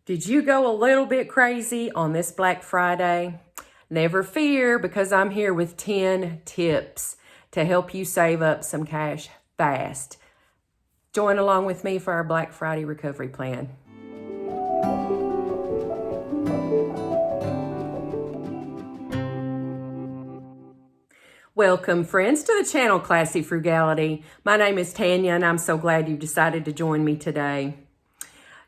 Did you go a little bit crazy on this Black Friday? Never fear, because I'm here with 10 tips to help you save up some cash fast. Join along with me for our Black Friday recovery plan. Welcome, friends, to the channel Classy Frugality. My name is Tanya, and I'm so glad you decided to join me today.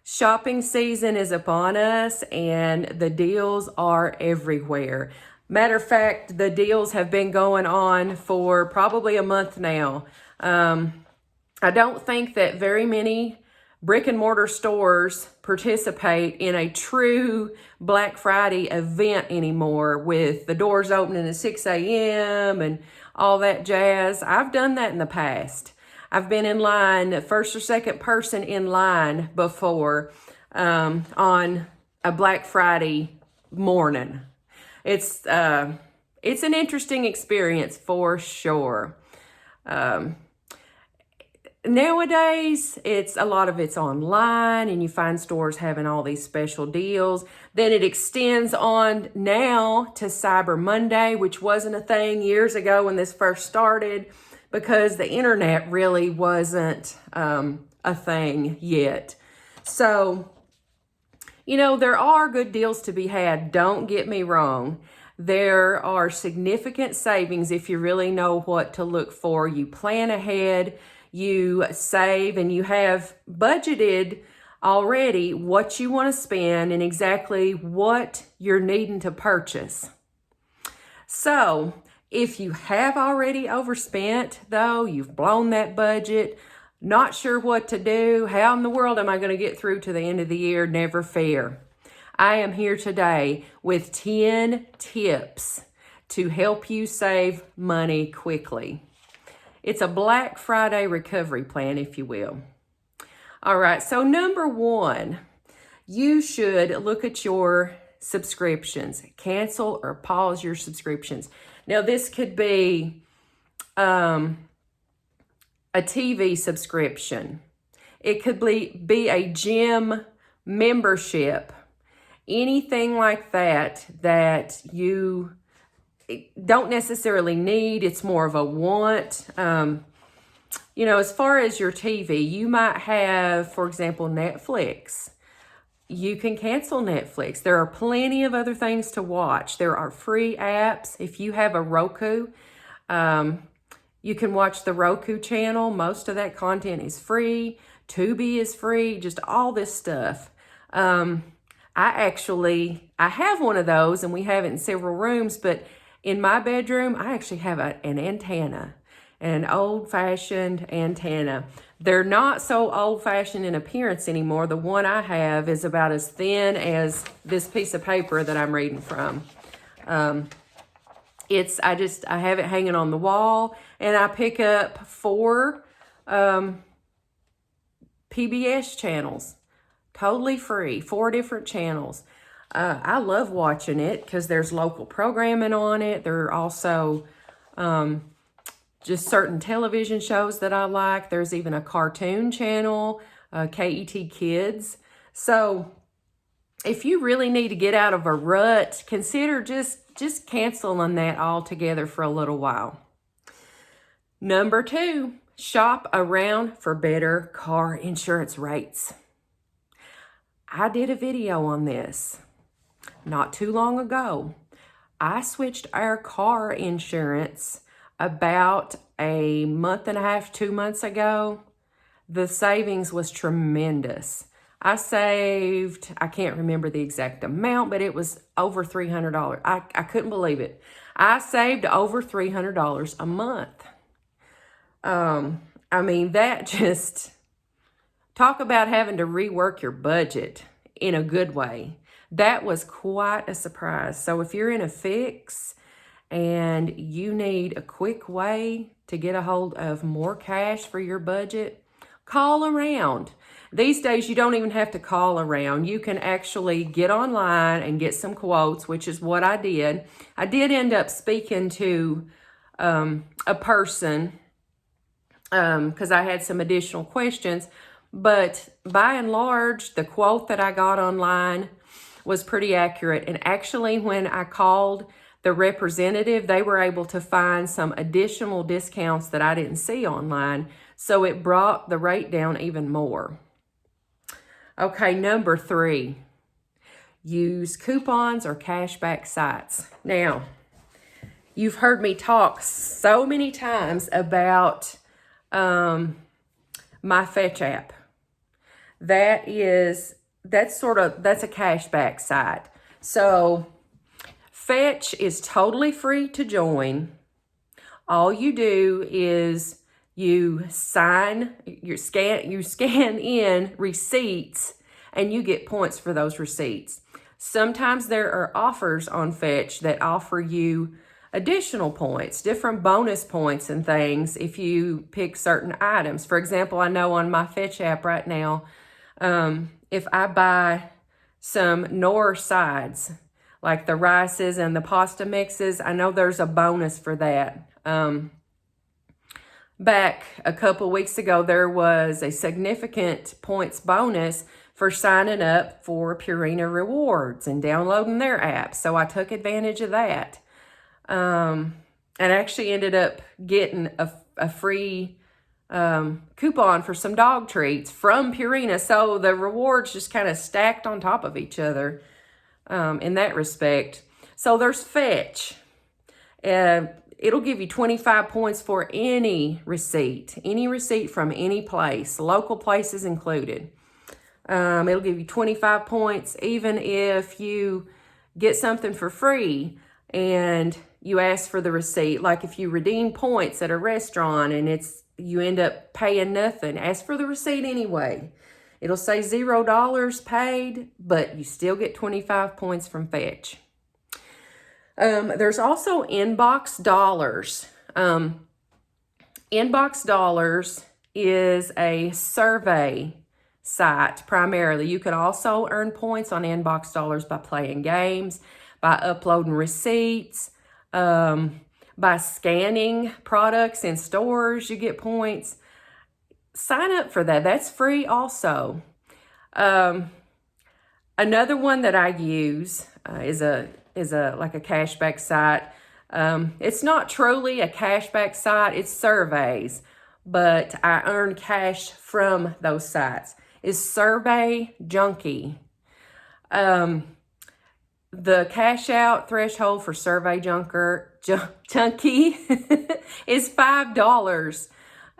Shopping season is upon us, and the deals are everywhere. Matter of fact, the deals have been going on for probably a month now. I don't think that very many brick and mortar stores participate in a true Black Friday event anymore, with the doors opening at 6 a.m. and all that jazz. I've done that in the past. I've been in line, first or second person in line before, on a Black Friday morning. It's an interesting experience for sure. Nowadays, a lot of it's online, and you find stores having all these special deals. Then it extends on now to Cyber Monday, which wasn't a thing years ago when this first started, because the internet really wasn't a thing yet. So, there are good deals to be had. Don't get me wrong. There are significant savings if you really know what to look for. You plan ahead, you save, and you have budgeted already what you want to spend and exactly what you're needing to purchase. So, if you have already overspent, though, you've blown that budget, not sure what to do, how in the world am I going to get through to the end of the year? Never fear. I am here today with 10 tips to help you save money quickly. It's a Black Friday recovery plan, if you will. All right, so number one, you should look at your subscriptions. Cancel or pause your subscriptions. Now, this could be a TV subscription. It could be a gym membership. Anything like that you don't necessarily need. It's more of a want. As far as your TV, you might have, for example, Netflix. You can cancel Netflix. There are plenty of other things to watch. There are free apps. If you have a Roku, you can watch the Roku channel. Most of that content is free. Tubi is free. Just all this stuff. I have one of those, and we have it in several rooms, but in my bedroom, I actually have an antenna, an old-fashioned antenna. They're not so old-fashioned in appearance anymore. The one I have is about as thin as this piece of paper that I'm reading from. I have it hanging on the wall, and I pick up 4 PBS channels, totally free, 4 different channels. I love watching it because there's local programming on it. There are also just certain television shows that I like. There's even a cartoon channel, KET Kids. So if you really need to get out of a rut, consider just canceling that altogether for a little while. Number 2, shop around for better car insurance rates. I did a video on this not too long ago. I switched our car insurance about a month and a half, 2 months ago. The savings was tremendous. I saved, I can't remember the exact amount, but it was over $300. I couldn't believe it. I saved over $300 a month. That just, talk about having to rework your budget in a good way. That was quite a surprise. So if you're in a fix and you need a quick way to get a hold of more cash for your budget, call around. These days, you don't even have to call around. You can actually get online and get some quotes, which is what I did. I did end up speaking to a person because I had some additional questions, But by and large, the quote that I got online was pretty accurate. And actually, when I called the representative, they were able to find some additional discounts that I didn't see online. So it brought the rate down even more. Okay, number 3, use coupons or cashback sites. Now, you've heard me talk so many times about my Fetch app. That's a cashback site. So Fetch is totally free to join. All you do is you scan in receipts and you get points for those receipts. Sometimes there are offers on Fetch that offer you additional points, different bonus points and things if you pick certain items. For example, I know on my Fetch app right now, if I buy some Knorr sides, like the rices and the pasta mixes, I know there's a bonus for that. Back a couple weeks ago, there was a significant points bonus for signing up for Purina Rewards and downloading their app. So I took advantage of that. And actually ended up getting a free coupon for some dog treats from Purina. So the rewards just kind of stacked on top of each other in that respect. So there's Fetch. It'll give you 25 points for any receipt from any place, local places included. It'll give you 25 points even if you get something for free and you ask for the receipt. Like if you redeem points at a restaurant and you end up paying nothing, ask for the receipt anyway. It'll say $0 paid, but you still get 25 points from Fetch. There's also Inbox Dollars. Inbox Dollars is a survey site primarily. You can also earn points on Inbox Dollars by playing games, by uploading receipts, by scanning products in stores, you get points. Sign up for that. That's free also. Another one that I use is like a cashback site. It's not truly a cashback site, it's surveys, but I earn cash from those sites. Is Survey Junkie. The cash out threshold for Survey Junkie is $5.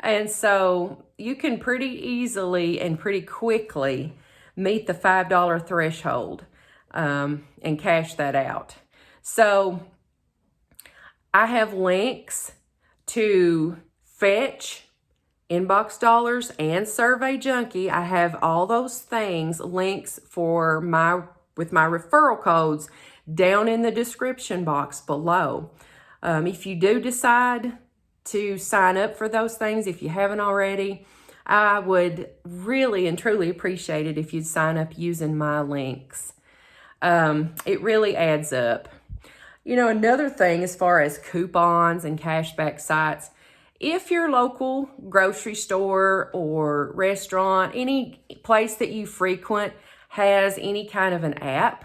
And so you can pretty easily and pretty quickly meet the $5 threshold and cash that out. So I have links to Fetch, Inbox Dollars, and Survey Junkie. I have all those things, links with my referral codes down in the description box below. If you do decide to sign up for those things, if you haven't already, I would really and truly appreciate it if you'd sign up using my links. It really adds up. You know, another thing as far as coupons and cashback sites, if your local grocery store or restaurant, any place that you frequent has any kind of an app,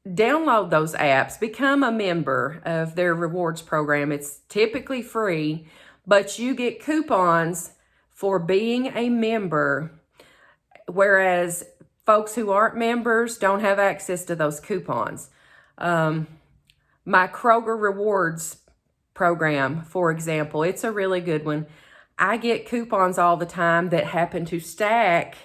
download those apps, become a member of their rewards program. It's typically free, but you get coupons for being a member, whereas folks who aren't members don't have access to those coupons. My Kroger Rewards program, for example, it's a really good one. I get coupons all the time that happen to stack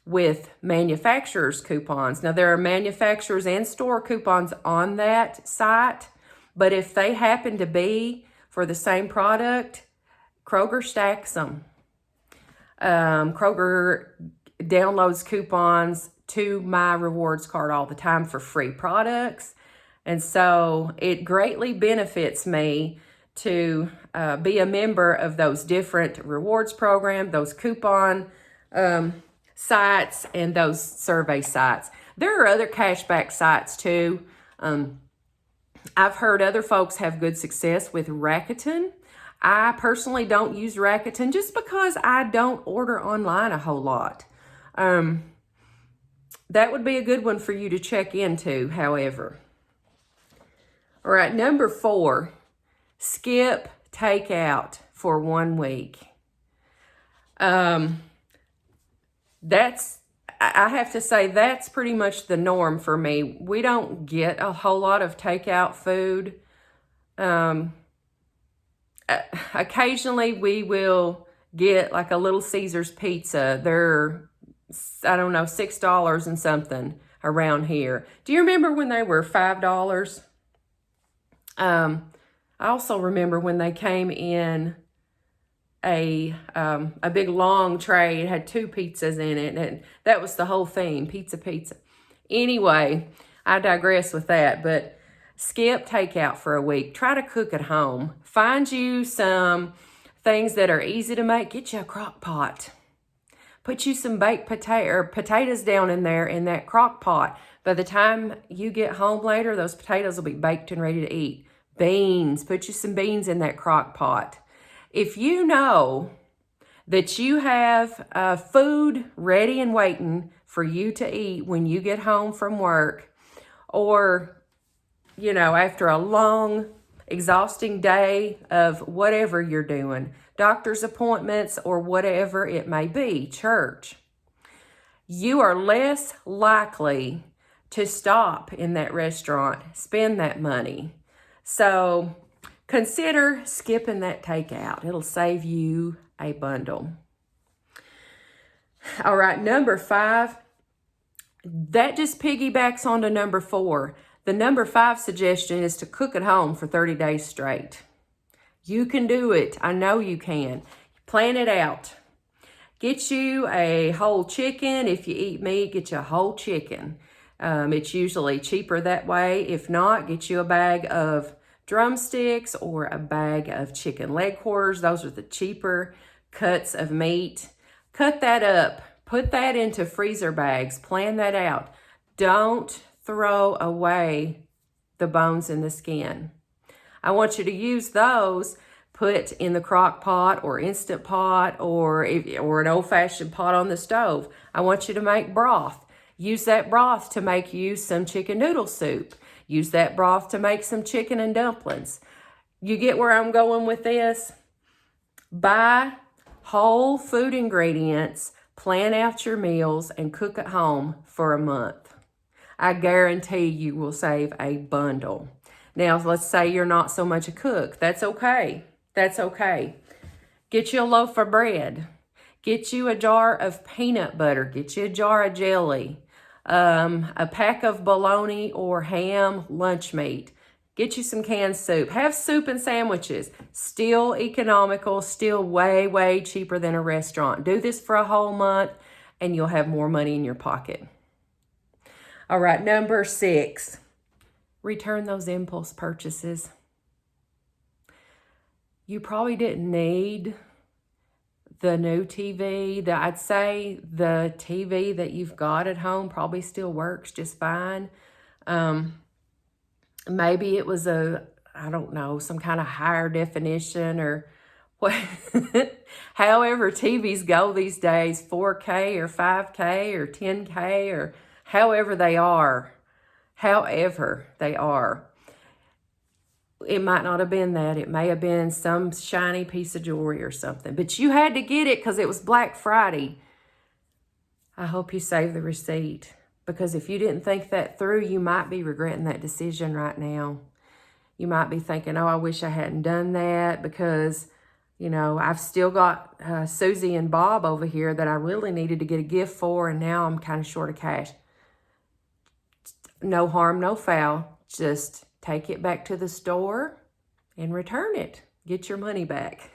with manufacturers' coupons. Now, there are manufacturers and store coupons on that site, but if they happen to be for the same product, Kroger stacks them. Kroger downloads coupons to my rewards card all the time for free products. And so it greatly benefits me to be a member of those different rewards programs, those coupon sites, and those survey sites. There are other cashback sites too. I've heard other folks have good success with Rakuten. I personally don't use Rakuten just because I don't order online a whole lot. That would be a good one for you to check into, however. All right, number 4, skip takeout for 1 week. I have to say that's pretty much the norm for me. We don't get a whole lot of takeout food. Occasionally we will get like a Little Caesars pizza. They're, I don't know, $6 and something around here. Do you remember when they were $5? I also remember when they came in a big long tray. It had 2 pizzas in it, and that was the whole theme, pizza. Anyway, I digress with that, but skip takeout for a week. Try to cook at home. Find you some things that are easy to make. Get you a crock pot. Put you some baked potatoes down in there in that crock pot. By the time you get home later, those potatoes will be baked and ready to eat. Beans. Put you some beans in that crock pot. If you know that you have food ready and waiting for you to eat when you get home from work, or, you know, after a long, exhausting day of whatever you're doing, doctor's appointments or whatever it may be, church, you are less likely to stop in that restaurant, spend that money. So consider skipping that takeout. It'll save you a bundle. All right, number 5, that just piggybacks onto number 4. The number 5 suggestion is to cook at home for 30 days straight. You can do it. I know you can. Plan it out. Get you a whole chicken. If you eat meat, get you a whole chicken. It's usually cheaper that way. If not, get you a bag of drumsticks or a bag of chicken leg quarters. Those are the cheaper cuts of meat. Cut that up. Put that into freezer bags. Plan that out. Don't throw away the bones and the skin. I want you to use those, put in the crock pot or Instant Pot or an old-fashioned pot on the stove. I want you to make broth. Use that broth to make you some chicken noodle soup. Use that broth to make some chicken and dumplings. You get where I'm going with this? Buy whole food ingredients, plan out your meals, and cook at home for a month. I guarantee you will save a bundle. Now, let's say you're not so much a cook. That's okay. That's okay. Get you a loaf of bread. Get you a jar of peanut butter. Get you a jar of jelly. A pack of bologna or ham lunch meat. Get you some canned soup. Have soup and sandwiches. Still economical, still way, way cheaper than a restaurant. Do this for a whole month and you'll have more money in your pocket. All right, number 6. Return those impulse purchases. You probably didn't need the new TV. I'd say the TV that you've got at home probably still works just fine. Maybe it was I don't know, some kind of higher definition or what. However TVs go these days, 4K or 5K or 10K or however they are. It might not have been that. It may have been some shiny piece of jewelry or something. But you had to get it because it was Black Friday. I hope you save the receipt. Because if you didn't think that through, you might be regretting that decision right now. You might be thinking, oh, I wish I hadn't done that because, you know, I've still got Susie and Bob over here that I really needed to get a gift for, and now I'm kind of short of cash. No harm, no foul. Just take it back to the store and return it. Get your money back.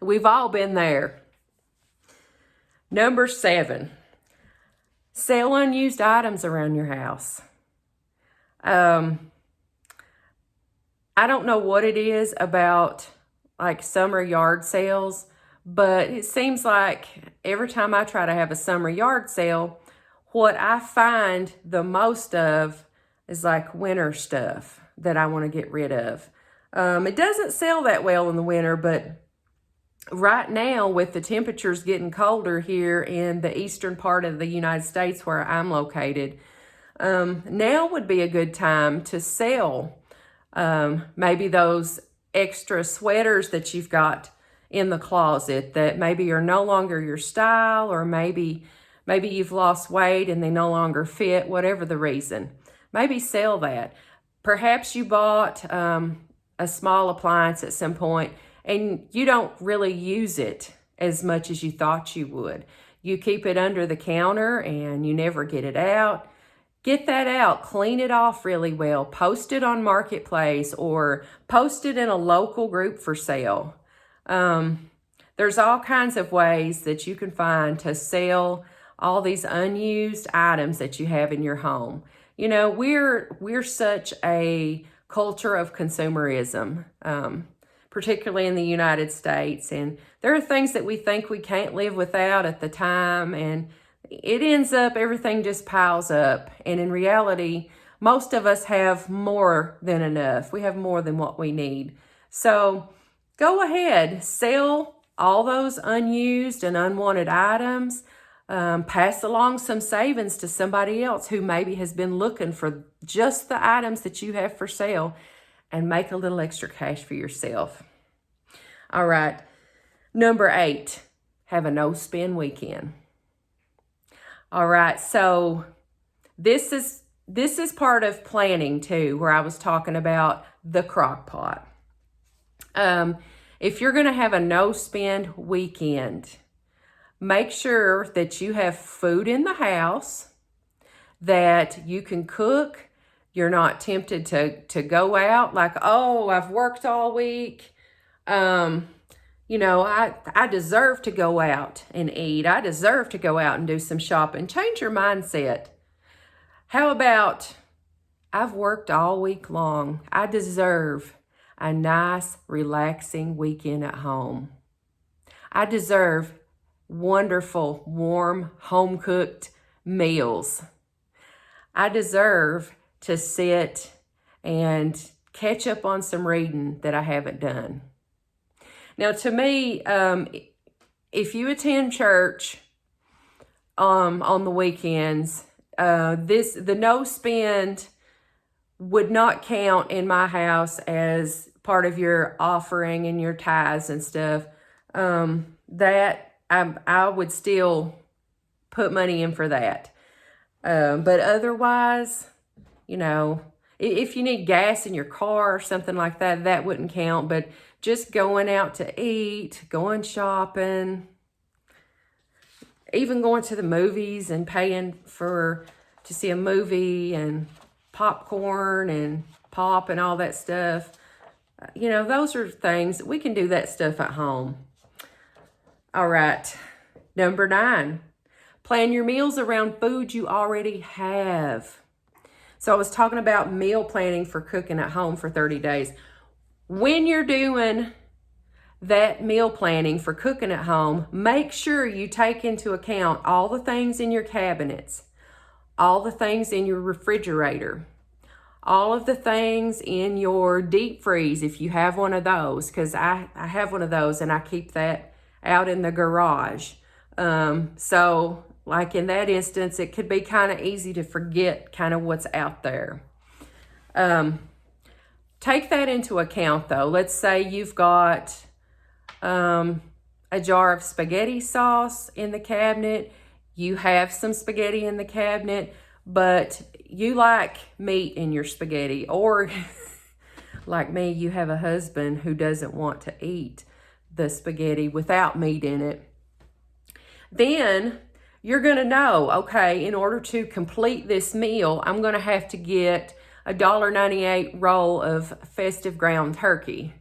We've all been there. Number 7, sell unused items around your house. I don't know what it is about like summer yard sales, but it seems like every time I try to have a summer yard sale, what I find the most of is like winter stuff that I want to get rid of. It doesn't sell that well in the winter, but right now with the temperatures getting colder here in the eastern part of the United States where I'm located, now would be a good time to sell maybe those extra sweaters that you've got in the closet that maybe are no longer your style, or maybe you've lost weight and they no longer fit, whatever the reason. Maybe sell that. Perhaps you bought a small appliance at some point and you don't really use it as much as you thought you would. You keep it under the counter and you never get it out. Get that out, clean it off really well, post it on Marketplace or post it in a local group for sale. There's all kinds of ways that you can find to sell all these unused items that you have in your home. You know, we're such a culture of consumerism, particularly in the United States. And there are things that we think we can't live without at the time, and it ends up, everything just piles up. And in reality, most of us have more than enough. We have more than what we need. So go ahead, sell all those unused and unwanted items. Pass along some savings to somebody else who maybe has been looking for just the items that you have for sale, and make a little extra cash for yourself. All right. Number 8, have a no-spend weekend. All right. So this is part of planning too, where I was talking about the crock pot. If you're going to have a no-spend weekend, make sure that you have food in the house, that you can cook. You're not tempted to go out like, oh, I've worked all week. You know, I deserve to go out and eat. I deserve to go out and do some shopping. Change your mindset. How about, I've worked all week long. I deserve a nice, relaxing weekend at home. I deserve wonderful, warm, home-cooked meals. I deserve to sit and catch up on some reading that I haven't done. Now, to me, if you attend church on the weekends, the no spend would not count in my house as part of your offering and your tithes and stuff. That I would still put money in for that. But otherwise, you know, if you need gas in your car or something like that, that wouldn't count. But just going out to eat, going shopping, even going to the movies and paying to see a movie and popcorn and pop and all that stuff, you know, those are things, we can do that stuff at home. All right, number 9, plan your meals around food you already have. So I was talking about meal planning for cooking at home for 30 days. When you're doing that meal planning for cooking at home, make sure you take into account all the things in your cabinets, all the things in your refrigerator, all of the things in your deep freeze, if you have one of those, because I have one of those and I keep that out in the garage. So like in that instance, it could be kind of easy to forget kind of what's out there. Take that into account though. Let's say you've got a jar of spaghetti sauce in the cabinet. You have some spaghetti in the cabinet, but you like meat in your spaghetti, or like me, you have a husband who doesn't want to eat the spaghetti without meat in it. Then you're going to know, okay, in order to complete this meal, I'm going to have to get a $1.98 roll of festive ground turkey.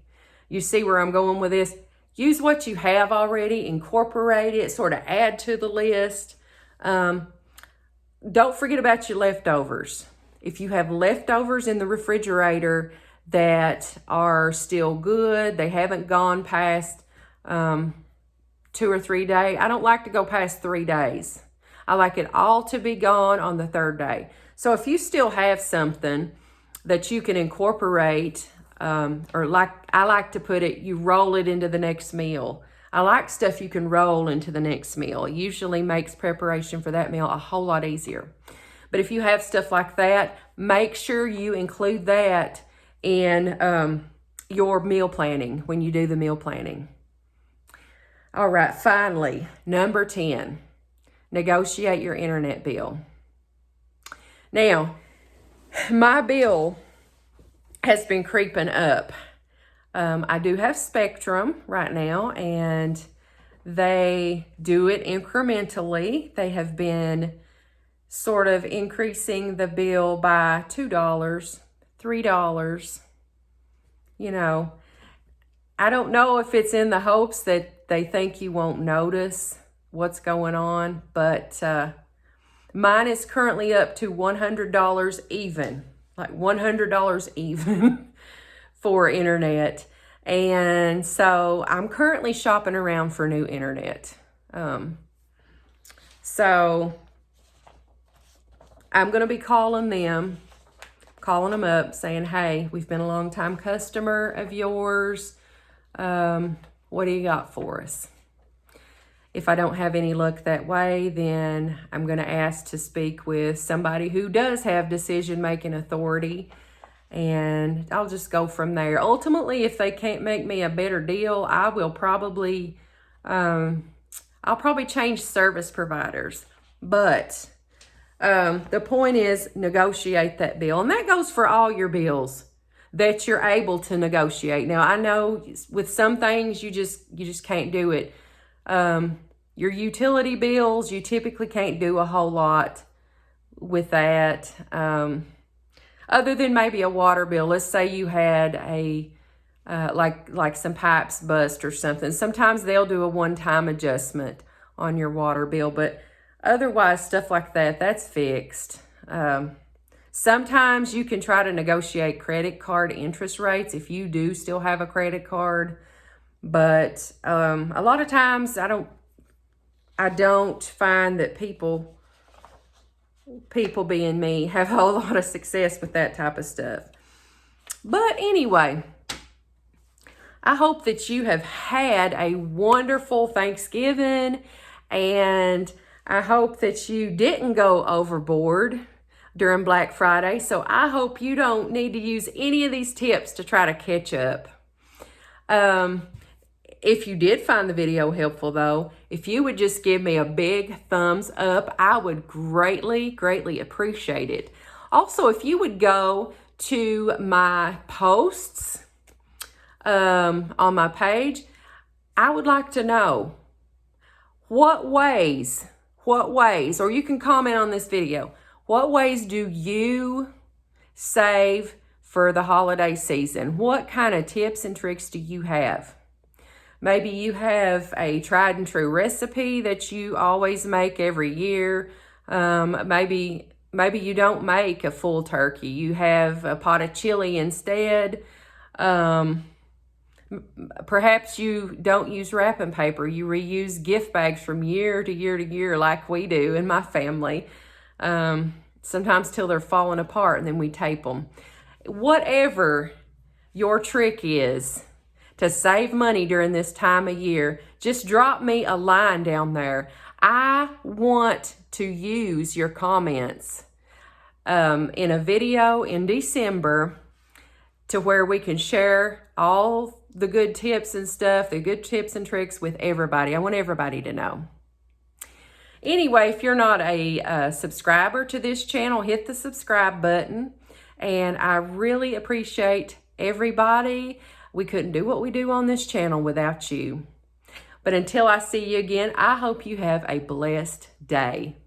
You see where I'm going with this? Use what you have already, incorporate it, sort of add to the list. Don't forget about your leftovers. If you have leftovers in the refrigerator that are still good, they haven't gone past 2 or 3 days. I don't like to go past 3 days. I like it all to be gone on the 3rd day. So if you still have something that you can incorporate or like I like to put it, you roll it into the next meal. I like stuff you can roll into the next meal. It usually makes preparation for that meal a whole lot easier. But if you have stuff like that, make sure you include that in your meal planning when you do the meal planning. All right, finally, number 10, negotiate your internet bill. Now, my bill has been creeping up. I do have Spectrum right now, and they do it incrementally. They have been sort of increasing the bill by $2, $3. You know, I don't know if it's in the hopes that they think you won't notice what's going on, but mine is currently up to $100 even, like $100 even for internet. And so I'm currently shopping around for new internet. So I'm going to be calling them up saying, hey, we've been a long time customer of yours. What do you got for us? If I don't have any luck that way, then I'm going to ask to speak with somebody who does have decision-making authority, and I'll just go from there. Ultimately, if they can't make me a better deal, I will probably, I'll probably change service providers. But the point is, negotiate that bill, and that goes for all your bills that you're able to negotiate. Now, I know with some things you just can't do it. Your utility bills, you typically can't do a whole lot with that. Other than maybe a water bill. Let's say you had a like some pipes bust or something. Sometimes they'll do a one-time adjustment on your water bill, but otherwise stuff like that, that's fixed. Sometimes you can try to negotiate credit card interest rates if you do still have a credit card, but a lot of times I don't find that people being me have a whole lot of success with that type of stuff. But anyway, I hope that you have had a wonderful Thanksgiving, and I hope that you didn't go overboard during Black Friday. So I hope you don't need to use any of these tips to try to catch up. If you did find the video helpful, though, if you would just give me a big thumbs up, I would greatly, greatly appreciate it. Also, if you would go to my posts on my page, I would like to know what ways, or you can comment on this video, what ways do you save for the holiday season? What kind of tips and tricks do you have? Maybe you have a tried and true recipe that you always make every year. Maybe you don't make a full turkey. You have a pot of chili instead. Perhaps you don't use wrapping paper. You reuse gift bags from year to year to year like we do in my family. Sometimes till they're falling apart, and then we tape them. Whatever your trick is to save money during this time of year, just drop me a line down there. I want to use your comments in a video in December to where we can share all the good tips and stuff, the good tips and tricks with everybody. I want everybody to know. Anyway, if you're not a subscriber to this channel, hit the subscribe button. And I really appreciate everybody. We couldn't do what we do on this channel without you. But until I see you again, I hope you have a blessed day.